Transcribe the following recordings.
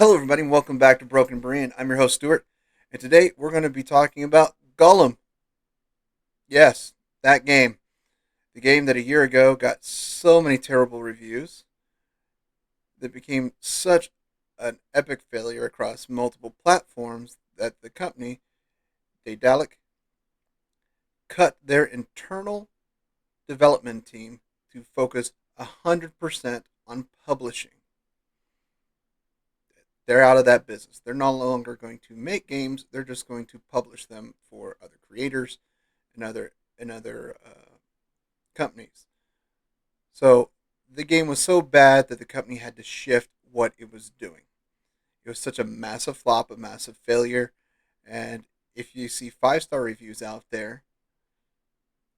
Hello, everybody, and welcome back to Broken Brain. I'm your host, Stuart, and today we're going to be talking about Gollum. Yes, that game. The game that a year ago got so many terrible reviews that became such an epic failure across multiple platforms that the company, Daedalic, cut their internal development team to focus 100% on publishing. They're out of that business. They're no longer going to make games. They're just going to publish them for other creators and other companies. So the game was so bad that the company had to shift what it was doing. It was such a massive flop, a massive failure, and if you see 5-star reviews out there,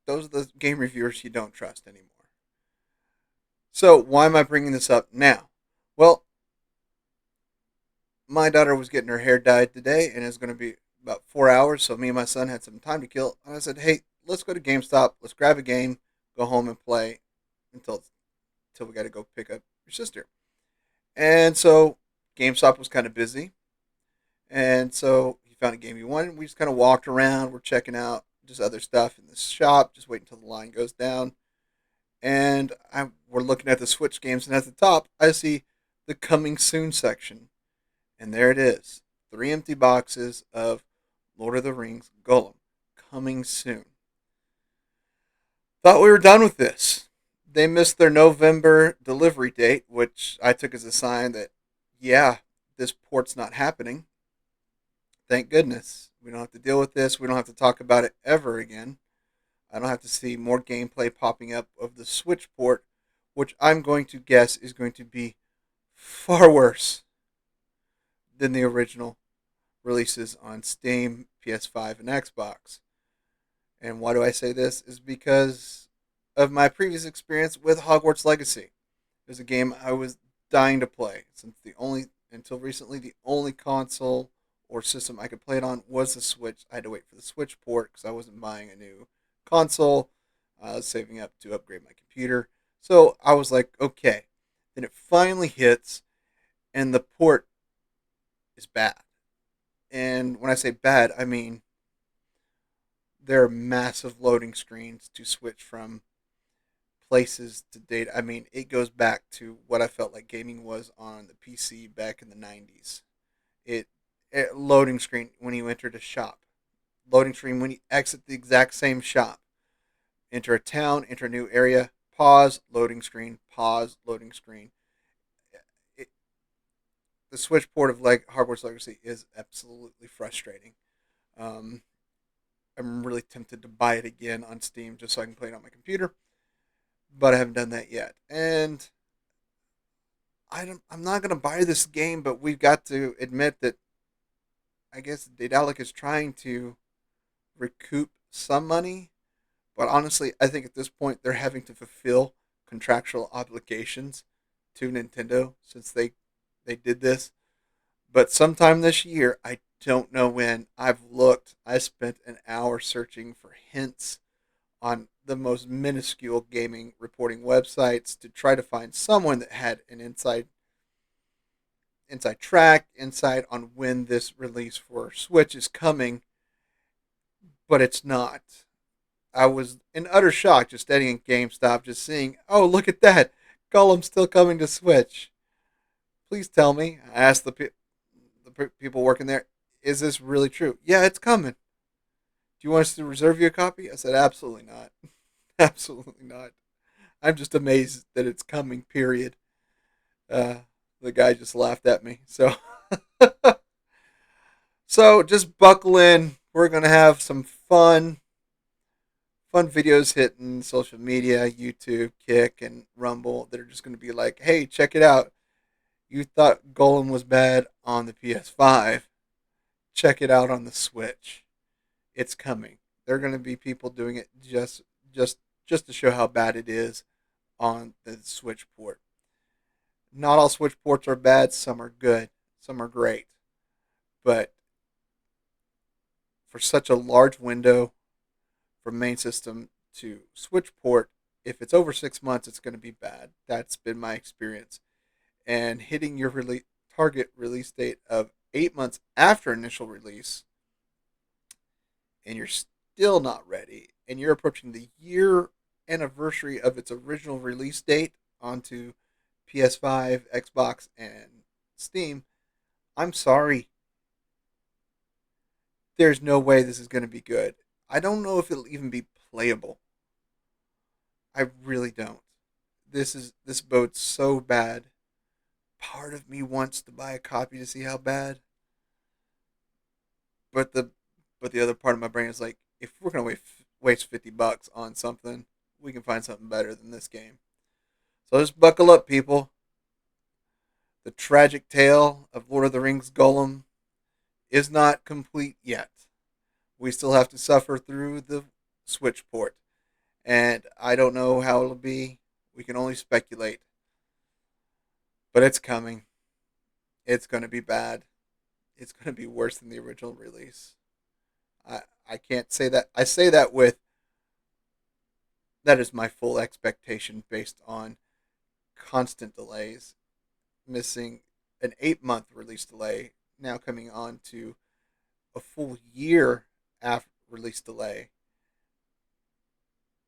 those are the game reviewers you don't trust anymore. So why am I bringing this up now? Well, my daughter was getting her hair dyed today, and it's going to be about 4 hours. So me and my son had some time to kill, and I said, "Hey, let's go to GameStop. Let's grab a game, go home and play until we got to go pick up your sister." And so GameStop was kind of busy, and so he found a game he wanted. We just kind of walked around. We're checking out just other stuff in the shop, just waiting until the line goes down. And we're looking at the Switch games, and at the top, I see the coming soon section. And there it is. 3 empty boxes of Lord of the Rings Gollum coming soon. Thought we were done with this. They missed their November delivery date, which I took as a sign that, yeah, this port's not happening. Thank goodness. We don't have to deal with this. We don't have to talk about it ever again. I don't have to see more gameplay popping up of the Switch port, which I'm going to guess is going to be far worse than the original releases on Steam, PS5, and Xbox. And why do I say this? Is because of my previous experience with Hogwarts Legacy. It was a game I was dying to play since until recently the only console or system I could play it on was the Switch. I had to wait for the Switch port because I wasn't buying a new console. I was saving up to upgrade my computer. So I was like, okay. Then it finally hits, and the port is bad. And when I say bad, I mean there are massive loading screens to switch from places to data. I mean, it goes back to what I felt like gaming was on the PC back in the 90s. It, loading screen when you entered a shop, loading screen when you exit the exact same shop, enter a town, enter a new area, pause, loading screen. It, the Switch port of Hogwarts Legacy is absolutely frustrating. Um, I'm really tempted to buy it again on Steam just so I can play it on my computer, but I haven't done that yet. And I'm not going to buy this game, but we've got to admit that I guess Daedalic is trying to recoup some money. But honestly, I think at this point they're having to fulfill contractual obligations to Nintendo since they did this. But sometime this year, I don't know when. I've looked. I spent an hour searching for hints on the most minuscule gaming reporting websites to try to find someone that had an inside track, insight on when this release for Switch is coming, but it's not. I was in utter shock just standing at GameStop, just seeing, oh, look at that. Gollum's still coming to Switch. Please tell me. I asked the people working there, is this really true? Yeah, it's coming. Do you want us to reserve you a copy? I said, absolutely not. Absolutely not. I'm just amazed that it's coming, period. Uh, the guy just laughed at me. So just buckle in. We're going to have some fun videos hitting social media, YouTube, Kick, and Rumble that are just going to be like, hey, check it out. You thought Golem was bad on the PS5. Check it out on the Switch. It's coming. There are going to be people doing it just just to show how bad it is on the Switch port. Not all Switch ports are bad. Some are good. Some are great. But for such a large window from main system to Switch port, if it's over 6 months, it's going to be bad. That's been my experience. And hitting your release target release date of 8 months after initial release, and you're still not ready, and you're approaching the year anniversary of its original release date onto PS5, Xbox, and Steam, I'm sorry. There's no way this is going to be good. I don't know if it'll even be playable. I really don't. This bodes so bad. Part of me wants to buy a copy to see how bad, but the other part of my brain is like, if we're gonna waste $50 on something, we can find something better than this game. So just buckle up, people. The tragic tale of Lord of the Rings Gollum is not complete yet. We still have to suffer through the Switch port, and I don't know how it'll be. We can only speculate, but it's coming. It's going to be bad. It's going to be worse than the original release. I can't say that. I say that with that is my full expectation based on constant delays, missing an 8 month release delay, now coming on to a full year after release delay.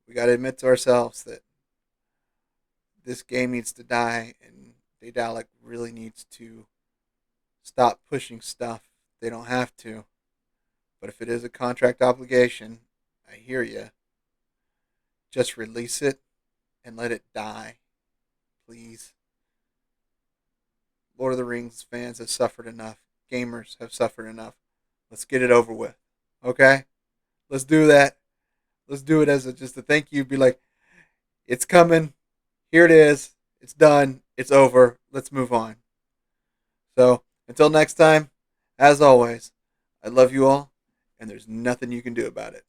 We got to admit to ourselves that this game needs to die, and Daedalic really needs to stop pushing stuff. They don't have to. But if it is a contract obligation, I hear you. Just release it and let it die, please. Lord of the Rings fans have suffered enough. Gamers have suffered enough. Let's get it over with. Okay? Let's do that. Let's do it as just a thank you. Be like, it's coming. Here it is. It's done. It's over. Let's move on. So, until next time, as always, I love you all, and there's nothing you can do about it.